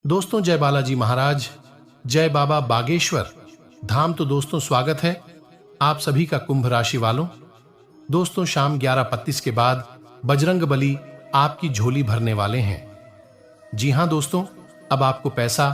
दोस्तों जय बालाजी महाराज, जय बाबा बागेश्वर धाम। तो दोस्तों स्वागत है आप सभी का कुंभ राशि वालों। दोस्तों शाम 11:35 के बाद बजरंग बली आपकी झोली भरने वाले हैं। जी हां दोस्तों, अब आपको पैसा,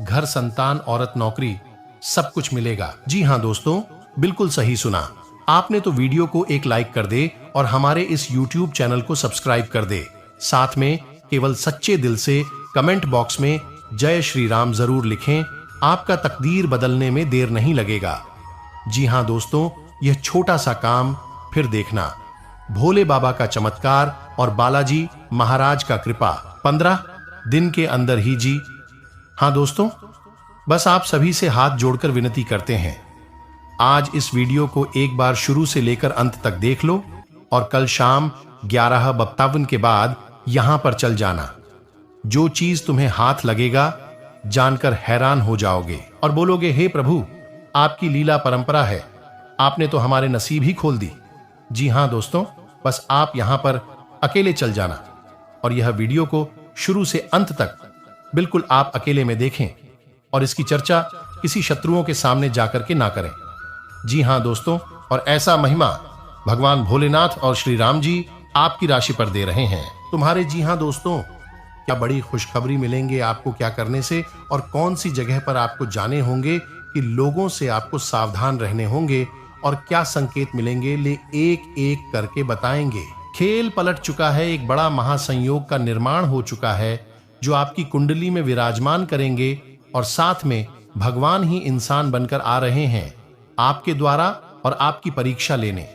घर, संतान, औरत, नौकरी सब कुछ मिलेगा। जी हां दोस्तों, बिल्कुल सही सुना आपने। तो वीडियो को एक लाइक कर दे और हमारे इस YouTube चैनल को सब्सक्राइब कर दे। साथ में केवल सच्चे दिल से कमेंट बॉक्स में जय श्री राम जरूर लिखें। आपका तकदीर बदलने में देर नहीं लगेगा। जी हां दोस्तों, यह छोटा सा काम फिर देखना। भोले बाबा का चमत्कार और बालाजी महाराज का कृपा 15 दिन के अंदर ही। जी हां दोस्तों, बस आप सभी से हाथ जोड़कर विनती करते हैं, आज इस वीडियो को एक बार शुरू से लेकर अंत तक देख लो और कल शाम 11:52 के बाद यहां पर चल जाना। जो चीज तुम्हें हाथ लगेगा जानकर हैरान हो जाओगे और बोलोगे, हे प्रभु, आपकी लीला परंपरा है, आपने तो हमारे नसीब ही खोल दी। जी हां दोस्तों, बस आप यहां पर अकेले चल जाना और यह वीडियो को शुरू से अंत तक बिल्कुल आप अकेले में देखें और इसकी चर्चा किसी शत्रुओं के सामने जाकर के ना करें। जी हां दोस्तों, और ऐसा महिमा भगवान भोलेनाथ और श्री राम जी आपकी राशि पर दे रहे हैं तुम्हारे। जी हां दोस्तों, क्या बड़ी खुशखबरी मिलेंगे आपको क्या करने से और कौन सी जगह पर आपको जाने होंगे कि लोगों से आपको सावधान रहने होंगे और क्या संकेत मिलेंगे, ले एक एक करके बताएंगे। खेल पलट चुका है, एक बड़ा महासंयोग का निर्माण हो चुका है जो आपकी कुंडली में विराजमान करेंगे और साथ में भगवान ही इंसान बनकर आ रहे हैं आपके द्वारा और आपकी परीक्षा लेने।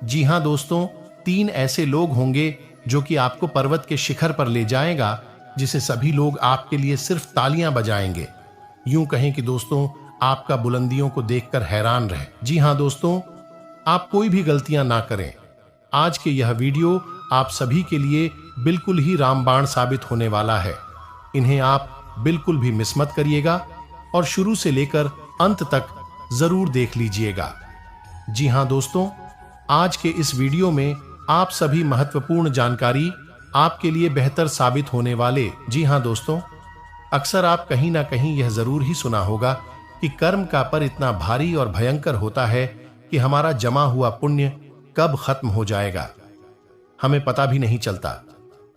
जी हां दोस्तों, 3 ऐसे लोग होंगे जो कि आपको पर्वत के शिखर पर ले जाएगा, जिसे सभी लोग आपके लिए सिर्फ तालियां बजाएंगे। यूं कहें कि दोस्तों आपका बुलंदियों को देखकर हैरान रहे। जी हां दोस्तों, आप कोई भी गलतियां ना करें। आज के यह वीडियो आप सभी के लिए बिल्कुल ही रामबाण साबित होने वाला है। इन्हें आप बिल्कुल भी मिस मत करिएगा और शुरू से लेकर अंत तक जरूर देख लीजिएगा। जी हां दोस्तों, आज के इस वीडियो में आप सभी महत्वपूर्ण जानकारी आपके लिए बेहतर साबित होने वाले। जी हां दोस्तों, अक्सर आप कहीं ना कहीं यह जरूर ही सुना होगा कि कर्म का पर इतना भारी और भयंकर होता है कि हमारा जमा हुआ पुण्य कब खत्म हो जाएगा हमें पता भी नहीं चलता।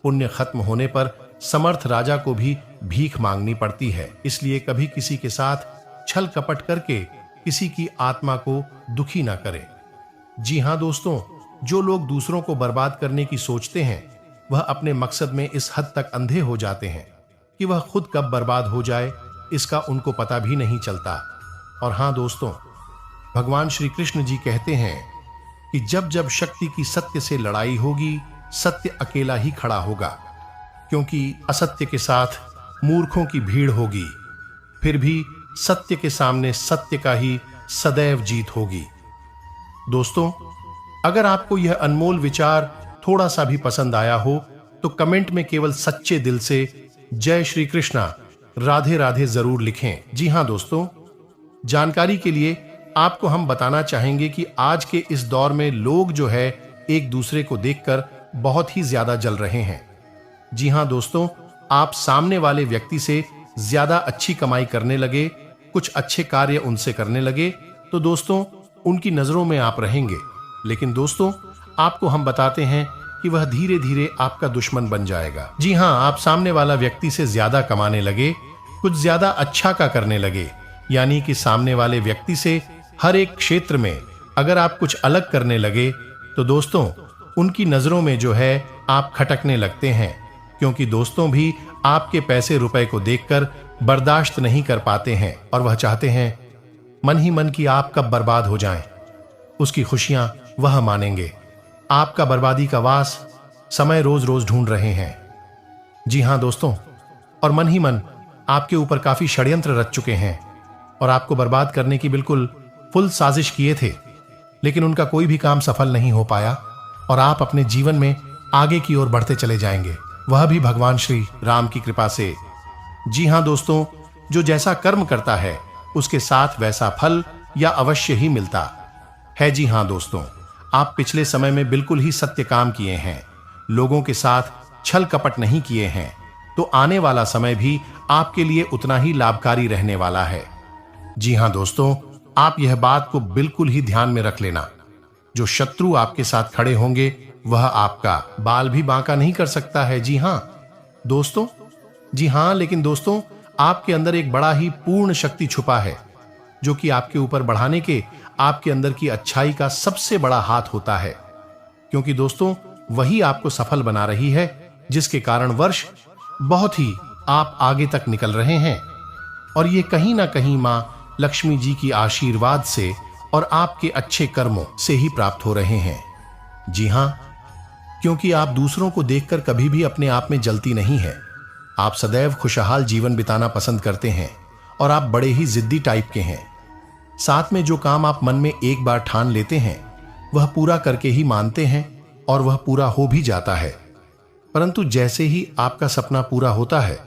पुण्य खत्म होने पर समर्थ राजा को भी भीख मांगनी पड़ती है। इसलिए कभी किसी के साथ छल कपट करके किसी की आत्मा को दुखी ना करें। जी हां दोस्तों, जो लोग दूसरों को बर्बाद करने की सोचते हैं वह अपने मकसद में इस हद तक अंधे हो जाते हैं कि वह खुद कब बर्बाद हो जाए इसका उनको पता भी नहीं चलता। और हां दोस्तों, भगवान श्री कृष्ण जी कहते हैं कि जब जब शक्ति की सत्य से लड़ाई होगी, सत्य अकेला ही खड़ा होगा, क्योंकि असत्य के साथ मूर्खों की भीड़ होगी। फिर भी सत्य के सामने सत्य का ही सदैव जीत होगी। दोस्तों, अगर आपको यह अनमोल विचार थोड़ा सा भी पसंद आया हो तो कमेंट में केवल सच्चे दिल से जय श्री कृष्णा, राधे राधे जरूर लिखें। जी हां दोस्तों, जानकारी के लिए आपको हम बताना चाहेंगे कि आज के इस दौर में लोग जो है एक दूसरे को देखकर बहुत ही ज्यादा जल रहे हैं। जी हां दोस्तों, आप सामने वाले व्यक्ति से ज्यादा अच्छी कमाई करने लगे, कुछ अच्छे कार्य उनसे करने लगे तो दोस्तों उनकी नजरों में आप रहेंगे। लेकिन दोस्तों आपको हम बताते हैं कि वह धीरे धीरे आपका दुश्मन बन जाएगा। जी हां, आप सामने वाला व्यक्ति से ज्यादा कमाने लगे, कुछ ज्यादा अच्छा का करने लगे, यानी कि सामने वाले व्यक्ति से हर एक क्षेत्र में अगर आप कुछ अलग करने लगे तो दोस्तों उनकी नजरों में जो है आप खटकने लगते हैं, क्योंकि दोस्तों भी आपके पैसे रुपए को देखकर बर्दाश्त नहीं कर पाते हैं और वह चाहते हैं मन ही मन की आप कब बर्बाद हो जाएं। उसकी खुशियां वह मानेंगे, आपका बर्बादी का वास समय रोज रोज ढूंढ रहे हैं। जी हां दोस्तों, और मन ही मन आपके ऊपर काफी षड्यंत्र रच चुके हैं और आपको बर्बाद करने की बिल्कुल फुल साजिश किए थे, लेकिन उनका कोई भी काम सफल नहीं हो पाया और आप अपने जीवन में आगे की ओर बढ़ते चले जाएंगे, वह भी भगवान श्री राम की कृपा से। जी हां दोस्तों, जो जैसा कर्म करता है उसके साथ वैसा फल या अवश्य ही मिलता है। जी हां दोस्तों, आप पिछले समय में बिल्कुल ही सत्य काम किए हैं, लोगों के साथ छल कपट नहीं किए हैं, तो तो आने वाला समय भी आपके लिए उतना ही लाभकारी रहने वाला है। जी हां दोस्तों, आप यह बात को बिल्कुल ही ध्यान में रख लेना। जो शत्रु आपके साथ खड़े होंगे वह आपका बाल भी बांका नहीं कर सकता है। जी हां दोस्तों, जी हां, लेकिन दोस्तों आपके अंदर एक बड़ा ही पूर्ण शक्ति छुपा है जो कि आपके ऊपर बढ़ाने के आपके अंदर की अच्छाई का सबसे बड़ा हाथ होता है, क्योंकि दोस्तों वही आपको सफल बना रही है, जिसके कारण वर्ष बहुत ही आप आगे तक निकल रहे हैं। और ये कहीं ना कहीं मां लक्ष्मी जी की आशीर्वाद से और आपके अच्छे कर्मों से ही प्राप्त हो रहे हैं। जी हां, क्योंकि आप दूसरों को देखकर कभी भी अपने आप में जलती नहीं है। आप सदैव खुशहाल जीवन बिताना पसंद करते हैं और आप बड़े ही जिद्दी टाइप के हैं। साथ में जो काम आप मन में एक बार ठान लेते हैं वह पूरा करके ही मानते हैं और वह पूरा हो भी जाता है। परंतु जैसे ही आपका सपना पूरा होता है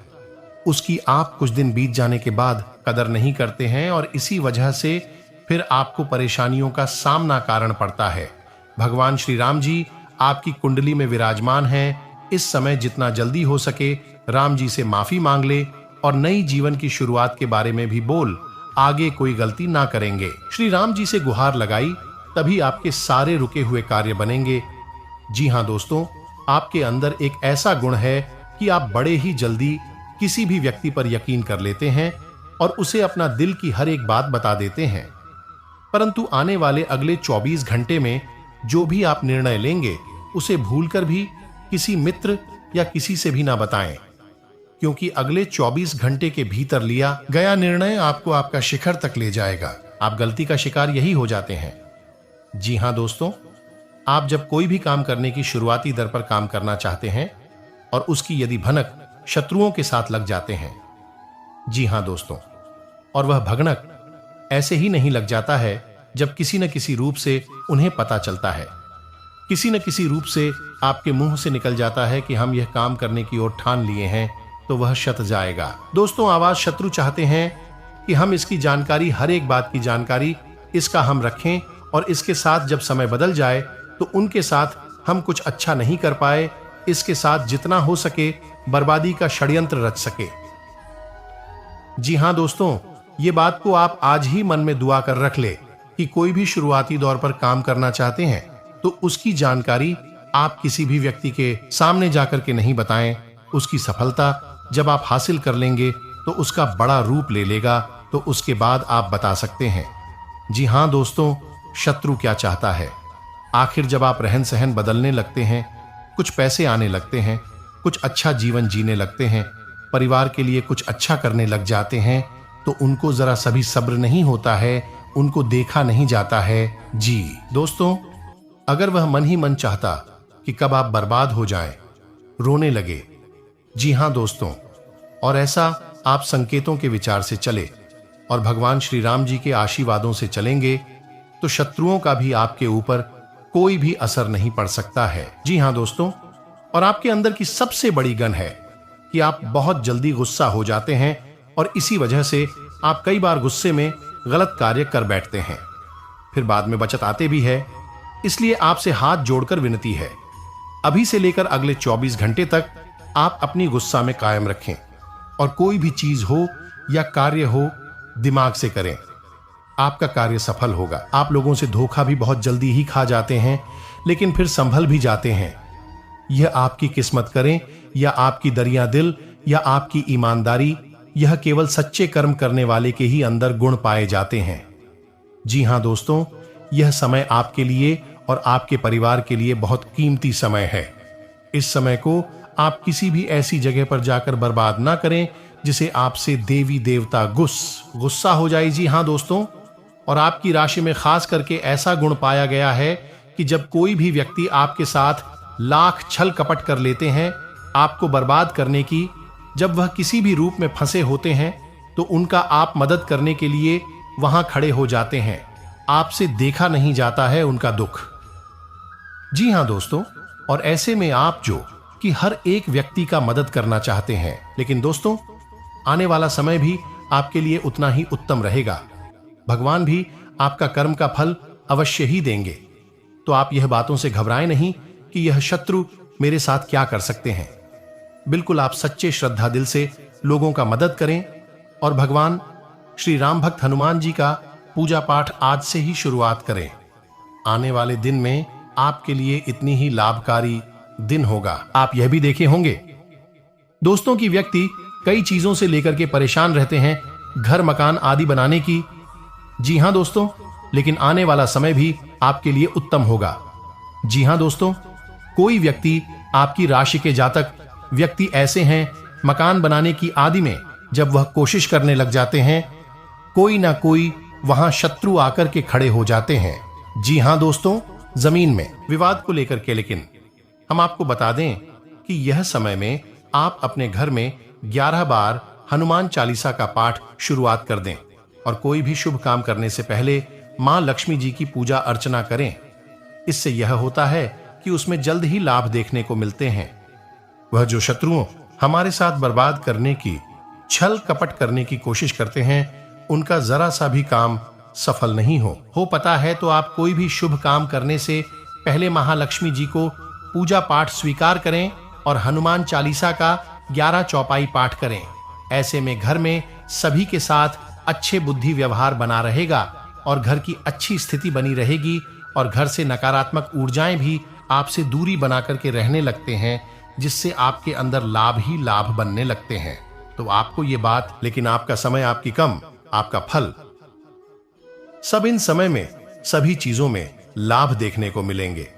उसकी आप कुछ दिन बीत जाने के बाद कदर नहीं करते हैं और इसी वजह से फिर आपको परेशानियों का सामना कारण पड़ता है। भगवान श्री राम जी आपकी कुंडली में विराजमान हैं। इस समय जितना जल्दी हो सके राम जी से माफी मांग ले और नई जीवन की शुरुआत के बारे में भी बोल आगे कोई गलती ना करेंगे। श्री राम जी से गुहार लगाई, तभी आपके सारे रुके हुए कार्य बनेंगे। जी हां दोस्तों, आपके अंदर एक ऐसा गुण है कि आप बड़े ही जल्दी किसी भी व्यक्ति पर यकीन कर लेते हैं और उसे अपना दिल की हर एक बात बता देते हैं। परंतु आने वाले अगले 24 घंटे में जो भी आप निर्णय लेंगे उसे भूलकर भी किसी मित्र या किसी से भी ना बताएं, क्योंकि अगले 24 घंटे के भीतर लिया गया निर्णय आपको आपका शिखर तक ले जाएगा। आप गलती का शिकार यही हो जाते हैं। जी हां दोस्तों, आप जब कोई भी काम करने की शुरुआती दर पर काम करना चाहते हैं और उसकी यदि भनक शत्रुओं के साथ लग जाते हैं, जी हां दोस्तों, और वह भगनक ऐसे ही नहीं लग जाता है जब किसी न किसी रूप से उन्हें पता चलता है, किसी न किसी रूप से आपके मुंह से निकल जाता है कि हम यह काम करने की ओर ठान लिए हैं, तो वह शत जाएगा। दोस्तों, आवाज शत्रु चाहते हैं कि हम इसकी जानकारी, हर एक बात की जानकारी इसका हम रखें और इसके साथ जब समय बदल जाए तो उनके साथ हम कुछ अच्छा नहीं कर पाए, इसके साथ जितना हो सके बर्बादी का षड्यंत्र रच सके। जी हां दोस्तों, ये बात को आप आज ही मन में दुआ कर रख ले कि कोई भी शुरुआती दौर पर काम करना चाहते हैं तो उसकी जानकारी आप किसी भी व्यक्ति के सामने जाकर के नहीं बताएं। उसकी सफलता जब आप हासिल कर लेंगे तो उसका बड़ा रूप ले लेगा, तो उसके बाद आप बता सकते हैं। जी हां दोस्तों, शत्रु क्या चाहता है? आखिर जब आप रहन सहन बदलने लगते हैं, कुछ पैसे आने लगते हैं, कुछ अच्छा जीवन जीने लगते हैं, परिवार के लिए कुछ अच्छा करने लग जाते हैं, तो उनको जरा सभी सब्र नहीं होता है, उनको देखा नहीं जाता है। जी दोस्तों, अगर वह मन ही मन चाहता कि कब आप बर्बाद हो जाएं, रोने लगे, जी हां दोस्तों, और ऐसा आप संकेतों के विचार से चले और भगवान श्री राम जी के आशीर्वादों से चलेंगे तो शत्रुओं का भी आपके ऊपर कोई भी असर नहीं पड़ सकता है। जी हां दोस्तों, और आपके अंदर की सबसे बड़ी गन है कि आप बहुत जल्दी गुस्सा हो जाते हैं और इसी वजह से आप कई बार गुस्से में गलत कार्य कर बैठते हैं, फिर बाद में बचत आते भी है। इसलिए आपसे हाथ जोड़कर विनती है, अभी से लेकर अगले 24 घंटे तक आप अपनी गुस्सा में कायम रखें और कोई भी चीज हो या कार्य हो दिमाग से करें, आपका कार्य सफल होगा। आप लोगों से धोखा भी बहुत जल्दी ही खा जाते हैं, लेकिन फिर संभल भी जाते हैं। यह आपकी किस्मत करें या आपकी दरिया दिल या आपकी ईमानदारी, यह केवल सच्चे कर्म करने वाले के ही अंदर गुण पाए जाते हैं। जी हां दोस्तों, यह समय आपके लिए और आपके परिवार के लिए बहुत कीमती समय है। इस समय को आप किसी भी ऐसी जगह पर जाकर बर्बाद ना करें जिसे आपसे देवी देवता गुस्सा हो जाए। जी हां दोस्तों, और आपकी राशि में खास करके ऐसा गुण पाया गया है कि जब कोई भी व्यक्ति आपके साथ लाख छल कपट कर लेते हैं आपको बर्बाद करने की, जब वह किसी भी रूप में फंसे होते हैं तो उनका आप मदद करने के लिए वहां खड़े हो जाते हैं। आपसे देखा नहीं जाता है उनका दुख। जी हां दोस्तों, और ऐसे में आप जो कि हर एक व्यक्ति का मदद करना चाहते हैं, लेकिन दोस्तों आने वाला समय भी आपके लिए उतना ही उत्तम रहेगा। भगवान भी आपका कर्म का फल अवश्य ही देंगे। तो आप यह बातों से घबराएं नहीं कि यह शत्रु मेरे साथ क्या कर सकते हैं। बिल्कुल आप सच्चे श्रद्धा दिल से लोगों का मदद करें और भगवान श्री राम भक्त हनुमान जी का पूजा पाठ आज से ही शुरुआत करें। आने वाले दिन में आपके लिए इतनी ही लाभकारी दिन होगा। आप यह भी देखे होंगे दोस्तों कि व्यक्ति कई चीजों से लेकर के परेशान रहते हैं, घर मकान आदि बनाने की। जी हां दोस्तों, लेकिन आने वाला समय भी आपके लिए उत्तम होगा। जी हां दोस्तों, कोई व्यक्ति आपकी राशि के जातक व्यक्ति ऐसे हैं, मकान बनाने की आदि में जब वह कोशिश करने लग जाते हैं, कोई ना कोई वहां शत्रु आकर के खड़े हो जाते हैं। जी हां दोस्तों, जमीन में विवाद को लेकर के। लेकिन हम आपको बता दें कि यह समय में आप अपने घर में 11 बार हनुमान चालीसा का पाठ शुरुआत कर दें और कोई भी शुभ काम करने से पहले मां लक्ष्मी जी की पूजा अर्चना करें। इससे यह होता है कि उसमें जल्द ही लाभ देखने को मिलते हैं। वह जो शत्रुओं हमारे साथ बर्बाद करने की, छल कपट करने की कोशिश करते हैं, उनका जरा सा भी काम सफल नहीं हो पता है तो आप कोई भी शुभ काम करने से पहले महालक्ष्मी जी को पूजा पाठ स्वीकार करें और हनुमान चालीसा का 11 चौपाई पाठ करें। ऐसे में घर में सभी के साथ अच्छे बुद्धि व्यवहार बना रहेगा और घर की अच्छी स्थिति बनी रहेगी और घर से नकारात्मक ऊर्जाएं भी आपसे दूरी बना करके रहने लगते हैं, जिससे आपके अंदर लाभ ही लाभ बनने लगते हैं। तो आपको ये बात, लेकिन आपका समय आपकी कम, आपका फल सब इन समय में सभी चीजों में लाभ देखने को मिलेंगे।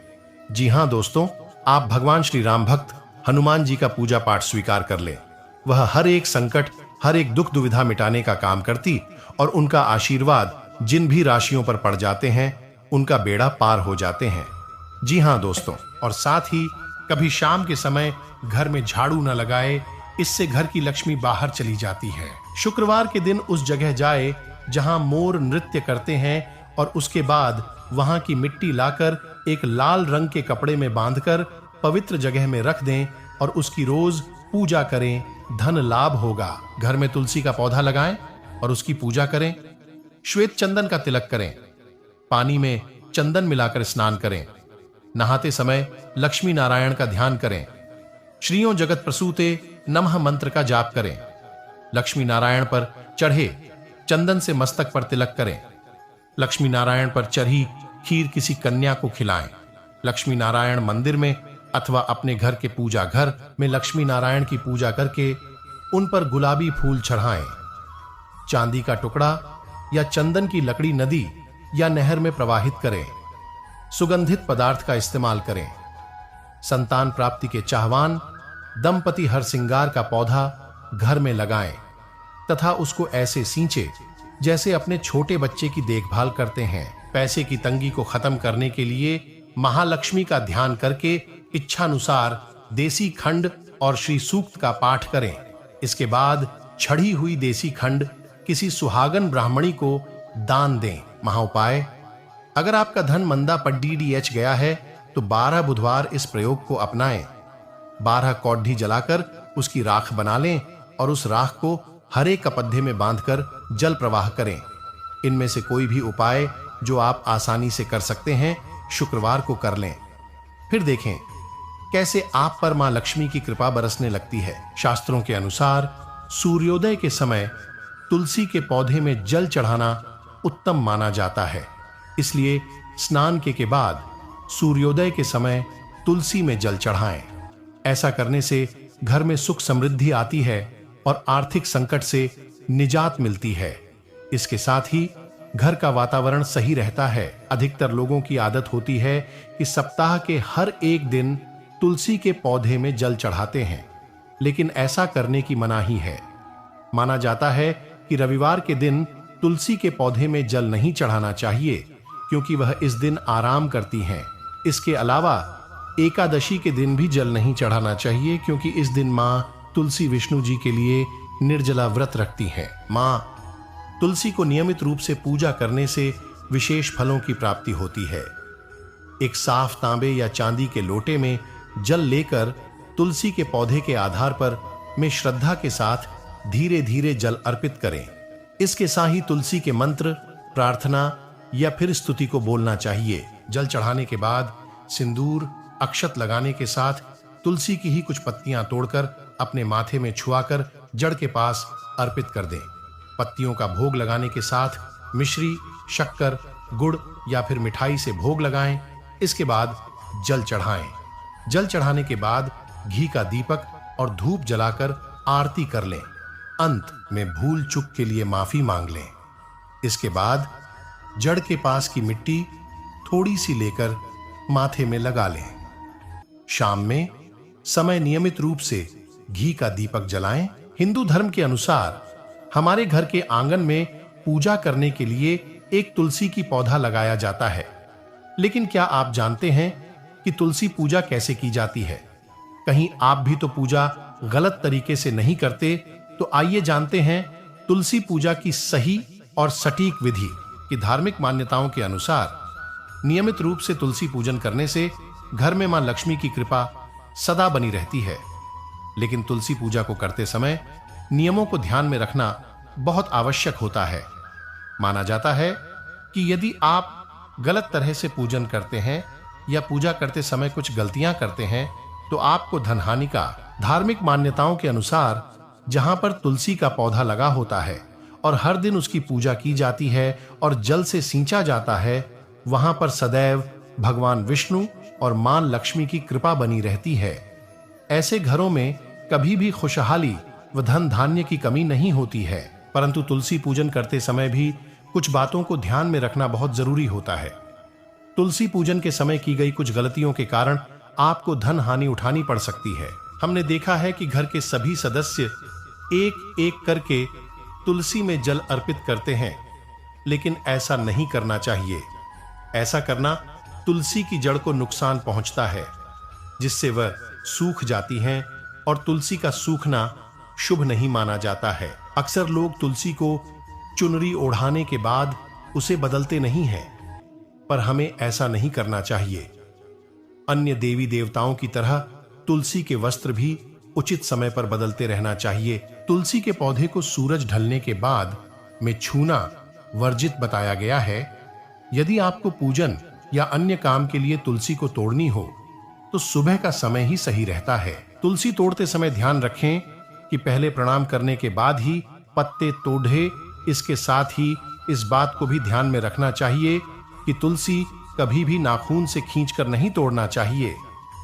जी हां दोस्तों, आप भगवान श्री राम भक्त हनुमान जी का पूजा पाठ स्वीकार कर लें। वह हर एक संकट, हर एक दुख दुविधा मिटाने का काम करती और उनका आशीर्वाद जिन भी राशियों पर पड़ जाते हैं उनका बेड़ा पार हो जाते हैं। जी हां दोस्तों, और साथ ही कभी शाम के समय घर में झाड़ू न लगाए, इससे घर की लक्ष्मी बाहर चली जाती है। शुक्रवार के दिन उस जगह जाए जहां मोर नृत्य करते हैं और उसके बाद वहां की मिट्टी लाकर एक लाल रंग के कपड़े में बांधकर पवित्र जगह में रख दें और उसकी रोज पूजा करें, धन लाभ होगा। घर में तुलसी का पौधा लगाएं और उसकी पूजा करें। श्वेत चंदन का तिलक करें, पानी में चंदन मिलाकर स्नान करें। नहाते समय लक्ष्मी नारायण का ध्यान करें। श्रीयों जगत प्रसूते नमः मंत्र का जाप करें। लक्ष्मी नारायण पर चढ़े चंदन से मस्तक पर तिलक करें। लक्ष्मी नारायण पर चढ़ी खीर किसी कन्या को खिलाएं। लक्ष्मी नारायण मंदिर में अथवा अपने घर के पूजा घर में लक्ष्मी नारायण की पूजा करके उन पर गुलाबी फूल चढ़ाएं। चांदी का टुकड़ा या चंदन की लकड़ी नदी या नहर में प्रवाहित करें। सुगंधित पदार्थ का इस्तेमाल करें। संतान प्राप्ति के चाहवान दंपति हर सिंगार का पौधा घर में लगाएं तथा उसको ऐसे सींचे जैसे अपने छोटे बच्चे की देखभाल करते हैं। पैसे की तंगी को खत्म करने के लिए महालक्ष्मी का ध्यान करके इच्छानुसार देसी खंड और श्री सूक्त का पाठ करें। इसके बाद छड़ी हुई देसी खंड किसी सुहागन ब्राह्मणी को दान दें। महाउपाय, अगर आपका धन मंदा पर DDH गया है तो 12 बुधवार इस प्रयोग को अपनाएं। 12 कौड्ढी जलाकर उसकी राख बना लें और उस राख को हरे कपद्धे में बांधकर जल प्रवाह करें। इनमें से कोई भी उपाय जो आप आसानी से कर सकते हैं, शुक्रवार को कर लें। फिर देखें कैसे आप पर मां लक्ष्मी की कृपा बरसने लगती है। शास्त्रों के अनुसार सूर्योदय के समय तुलसी के पौधे में जल चढ़ाना उत्तम माना जाता है, इसलिए स्नान के बाद सूर्योदय के समय तुलसी में जल चढ़ाएं। ऐसा करने से घर में सुख समृद्धि आती है और आर्थिक संकट से निजात मिलती है। इसके साथ ही घर का वातावरण सही रहता है। अधिकतर लोगों की आदत होती है कि सप्ताह के हर एक दिन तुलसी के पौधे में जल चढ़ाते हैं, लेकिन ऐसा करने की मनाही है। माना जाता है कि रविवार के दिन तुलसी के पौधे में जल नहीं चढ़ाना चाहिए, क्योंकि वह इस दिन आराम करती हैं। इसके अलावा एकादशी के दिन भी जल नहीं चढ़ाना चाहिए, क्योंकि इस दिन मां तुलसी विष्णु जी के लिए निर्जला व्रत रखती हैं। मां तुलसी को नियमित रूप से पूजा करने से विशेष फलों की प्राप्ति होती है। एक साफ तांबे या चांदी के लोटे में जल लेकर तुलसी के पौधे के आधार पर में श्रद्धा के साथ धीरे धीरे जल अर्पित करें। इसके साथ ही तुलसी के मंत्र, प्रार्थना या फिर स्तुति को बोलना चाहिए। जल चढ़ाने के बाद सिंदूर, अक्षत लगाने के साथ तुलसी की ही कुछ पत्तियां तोड़कर अपने माथे में छुआकर जड़ के पास अर्पित कर दें। पत्तियों का भोग लगाने के साथ मिश्री, शक्कर, गुड़ या फिर मिठाई से भोग लगाएं। इसके बाद जल चढ़ाएं। जल चढ़ाने के बाद घी का दीपक और धूप जलाकर आरती कर लें। अंत में भूल चूक के लिए माफी मांग लें। इसके बाद जड़ के पास की मिट्टी थोड़ी सी लेकर माथे में लगा लें। शाम में समय नियमित रूप से घी का दीपक जलाएं। हिंदू धर्म के अनुसार हमारे घर के आंगन में पूजा करने के लिए एक तुलसी की पौधा लगाया जाता है। लेकिन क्या आप जानते हैं कि तुलसी पूजा कैसे की जाती है? कहीं आप भी तो पूजा गलत तरीके से नहीं करते? तो आइए जानते हैं तुलसी पूजा की सही और सटीक विधि। कि धार्मिक मान्यताओं के अनुसार नियमित रूप से तुलसी पूजन करने से घर में मां लक्ष्मी की कृपा सदा बनी रहती है। लेकिन तुलसी पूजा को करते समय नियमों को ध्यान में रखना बहुत आवश्यक होता है। माना जाता है कि यदि आप गलत तरह से पूजन करते हैं या पूजा करते समय कुछ गलतियां करते हैं तो आपको धनहानि का। धार्मिक मान्यताओं के अनुसार जहां पर तुलसी का पौधा लगा होता है और हर दिन उसकी पूजा की जाती है और जल से सींचा जाता है, वहां पर सदैव भगवान विष्णु और मां लक्ष्मी की कृपा बनी रहती है। ऐसे घरों में कभी भी खुशहाली व धन धान्य की कमी नहीं होती है। परंतु तुलसी पूजन करते समय भी कुछ बातों को ध्यान में रखना बहुत जरूरी होता है। तुलसी पूजन के समय की गई कुछ गलतियों के कारण आपको धन हानि उठानी पड़ सकती है। हमने देखा है कि घर के सभी सदस्य एक एक करके तुलसी में जल अर्पित करते हैं, लेकिन ऐसा नहीं करना चाहिए। ऐसा करना तुलसी की जड़ को नुकसान पहुंचता है, जिससे वह सूख जाती हैं और तुलसी का सूखना शुभ नहीं माना जाता है। अक्सर लोग तुलसी को चुनरी ओढ़ाने के बाद उसे बदलते नहीं हैं, पर हमें ऐसा नहीं करना चाहिए। अन्य देवी देवताओं की तरह तुलसी के वस्त्र भी उचित समय पर बदलते रहना चाहिए। तुलसी के पौधे को सूरज ढलने के बाद में छूना वर्जित बताया गया है। यदि आपको पूजन या अन्य काम के लिए तुलसी को तोड़नी हो तो सुबह का समय ही सही रहता है। तुलसी तोड़ते समय ध्यान रखें कि पहले प्रणाम करने के बाद ही पत्ते तोड़े। इसके साथ ही इस बात को भी ध्यान में रखना चाहिए कि तुलसी कभी भी नाखून से खींचकर नहीं तोड़ना चाहिए।